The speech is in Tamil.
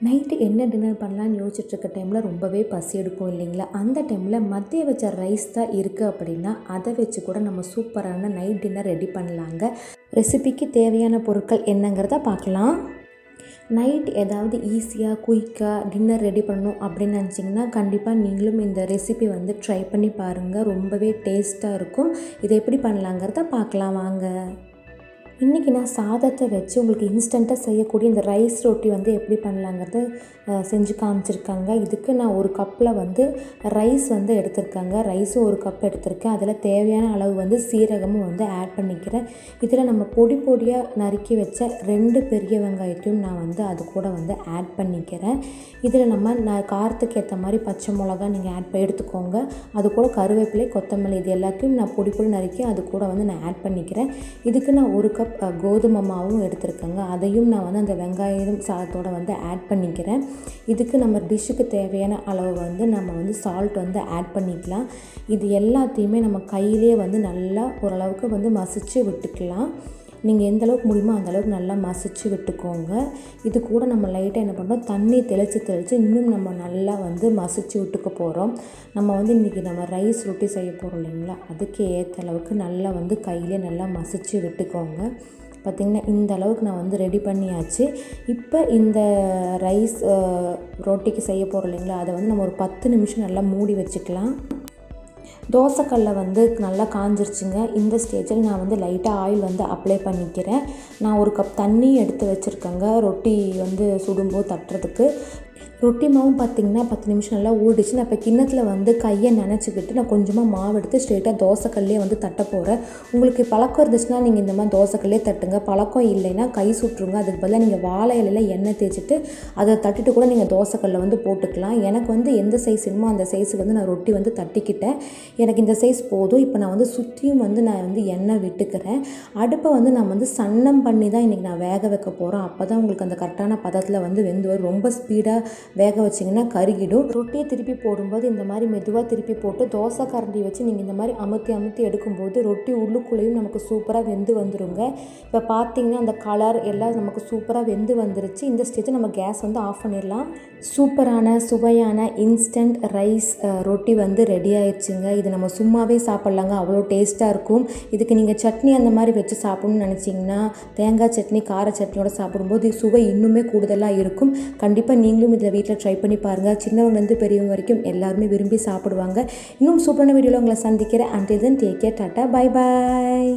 நைட்டு என்ன டின்னர் பண்ணலான்னு யோசிச்சுட்ருக்க டைமில் ரொம்பவே பசி எடுக்கும் இல்லைங்களா? அந்த டைமில் மதியம் வச்ச ரைஸ் தான் இருக்குது அப்படின்னா அதை வச்சு கூட நம்ம சூப்பரான நைட் டின்னர் ரெடி பண்ணலாங்க. ரெசிபிக்கு தேவையான பொருட்கள் என்னங்கிறத பார்க்கலாம். நைட் ஏதாவது ஈஸியாக குயிக்காக டின்னர் ரெடி பண்ணணும் அப்படின்னு நினச்சிங்கன்னா கண்டிப்பாக நீங்களும் இந்த ரெசிபி வந்து ட்ரை பண்ணி பாருங்கள். ரொம்பவே டேஸ்ட்டாக இருக்கும். இதை எப்படி பண்ணலாங்கிறத பார்க்கலாம் வாங்க. இன்றைக்கி நான் சாதத்தை வச்சு உங்களுக்கு இன்ஸ்டண்ட்டாக செய்யக்கூடிய இந்த ரைஸ் ரொட்டி வந்து எப்படி பண்ணலாங்கிறது செஞ்சு காமிச்சிருக்காங்க. இதுக்கு நான் ஒரு கப்பில் வந்து ரைஸ் வந்து எடுத்திருக்காங்க. ரைஸும் ஒரு கப் எடுத்திருக்கேன். அதில் தேவையான அளவு வந்து சீரகமும் வந்து ஆட் பண்ணிக்கிறேன். இதில் நம்ம பொடி பொடியாக நறுக்கி வச்ச 2 பெரிய வெங்காயத்தையும் நான் வந்து அது கூட வந்து ஆட் பண்ணிக்கிறேன். இதில் நான் காரத்துக்கு ஏற்ற மாதிரி பச்சை மிளகா நீங்கள் எடுத்துக்கோங்க. அது கூட கருவேப்பிலை, கொத்தமல்லி இது எல்லாத்தையும் நான் பொடி பொடி நறுக்கி அது கூட வந்து நான் ஆட் பண்ணிக்கிறேன். இதுக்கு நான் 1 கப் கோதுமை மாவும் எடுத்துருக்கேங்க. அதையும் நான் வந்து அந்த வெங்காயம் சாதத்தோடு வந்து ஆட் பண்ணிக்கிறேன். இதுக்கு நம்ம டிஷ்ஷுக்கு தேவையான அளவு வந்து நம்ம வந்து சால்ட் வந்து ஆட் பண்ணிக்கலாம். இது எல்லாத்தையுமே நம்ம கையிலே வந்து நல்லா ஓரளவுக்கு வந்து மசிச்சு விட்டுக்கலாம். நீங்கள் எந்த அளவுக்கு முடியுமோ அந்தளவுக்கு நல்லா மசிச்சு விட்டுக்கோங்க. இது கூட நம்ம லைட்டாக என்ன பண்ணுறோம், தண்ணி தெளித்து இன்னும் நம்ம நல்லா வந்து மசிச்சு விட்டுக்க போகிறோம். நம்ம வந்து இன்றைக்கி நம்ம ரைஸ் ரொட்டி செய்ய போகிறோம் இல்லைங்களா? அதுக்கு ஏற்ற அளவுக்கு நல்லா வந்து கையிலே நல்லா மசிச்சு விட்டுக்கோங்க. பார்த்திங்கன்னா இந்த அளவுக்கு நான் வந்து ரெடி பண்ணியாச்சு. இப்போ இந்த ரைஸ் ரொட்டிக்கு செய்ய போகிறோம் இல்லைங்களா? அதை வந்து நம்ம ஒரு 10 நிமிஷம் நல்லா மூடி வச்சுக்கலாம். தோசைக்கல்லை வந்து நல்லா காஞ்சிருச்சுங்க. இந்த ஸ்டேஜில் நான் வந்து லைட்டாக ஆயில் வந்து அப்ளை பண்ணிக்கிறேன். நான் 1 கப் தண்ணி எடுத்து வச்சுருக்கேங்க ரொட்டி வந்து சுடும்போது தட்டுறதுக்கு. ரொட்டி மாவும் பார்த்திங்கன்னா 10 நிமிஷம் நல்லா ஊறிடுச்சு. நான் இப்போ கிண்ணத்தில் வந்து கையை நனைச்சிக்கிட்டு நான் கொஞ்சமாக மாவு எடுத்து ஸ்ட்ரெயிட்டாக தோசைக்கல்லே வந்து தட்ட போகிறேன். உங்களுக்கு பழக்கம் இருந்துச்சுன்னா நீங்கள் இந்த மாதிரி தோசைக்கல்லே தட்டுங்க. பழக்கம் இல்லைன்னா கை சுட்டுருங்க. அதுக்கு பதிலாக நீங்கள் வாழை இலையில் எண்ணெய் தேய்ச்சிட்டு அதை தட்டிட்டு கூட நீங்கள் தோசைக்கல்லை வந்து போட்டுக்கலாம். எனக்கு வந்து எந்த சைஸ் வேணுமோ அந்த சைஸுக்கு வந்து நான் ரொட்டி வந்து தட்டிக்கிட்டேன். எனக்கு இந்த சைஸ் போதும். இப்போ நான் வந்து சுற்றியும் வந்து நான் வந்து எண்ணெய் விட்டுக்கிறேன். அடுப்பை வந்து நான் வந்து சன்னம் பண்ணி தான் இன்றைக்கி நான் வேக வைக்க போகிறேன். அப்போ தான் உங்களுக்கு அந்த கரெக்டான பதத்தில் வந்து வெந்து வரும். ரொம்ப ஸ்பீடாக வேக வச்சிங்கன்னா கருகிடும். ரொட்டியை திருப்பி போடும்போது இந்த மாதிரி மெதுவாக திருப்பி போட்டு தோசை கரண்டி வச்சு நீங்கள் இந்த மாதிரி அமுத்தி எடுக்கும்போது ரொட்டி உள்ளுக்குள்ளேயும் நமக்கு சூப்பராக வெந்து வந்துடுங்க. இப்போ பார்த்திங்கன்னா அந்த கலர் எல்லாம் நமக்கு சூப்பராக வெந்து வந்துருச்சு. இந்த ஸ்டேஜை நம்ம கேஸ் வந்து ஆஃப் பண்ணிடலாம். சூப்பரான சுவையான இன்ஸ்டன்ட் ரைஸ் ரொட்டி வந்து ரெடி ஆயிடுச்சுங்க. இது நம்ம சும்மாவே சாப்பிட்லாங்க, அவ்வளோ டேஸ்ட்டாக இருக்கும். இதுக்கு நீங்கள் சட்னி அந்த மாதிரி வச்சு சாப்பிட்ணுன்னு நினச்சிங்கன்னா தேங்காய் சட்னி, கார சட்னியோட சாப்பிடும்போது சுவை இன்னுமே கூடுதலாக இருக்கும். கண்டிப்பாக நீங்களும் இதை வீட்டில் ட்ரை பண்ணி பாருங்கள். சின்னவங்கலேருந்து பெரியவங்க வரைக்கும் எல்லாருமே விரும்பி சாப்பிடுவாங்க. இன்னும் சூப்பரான வீடியோவில் உங்களை சந்திக்கிறேன். until then take care, tata, bye bye.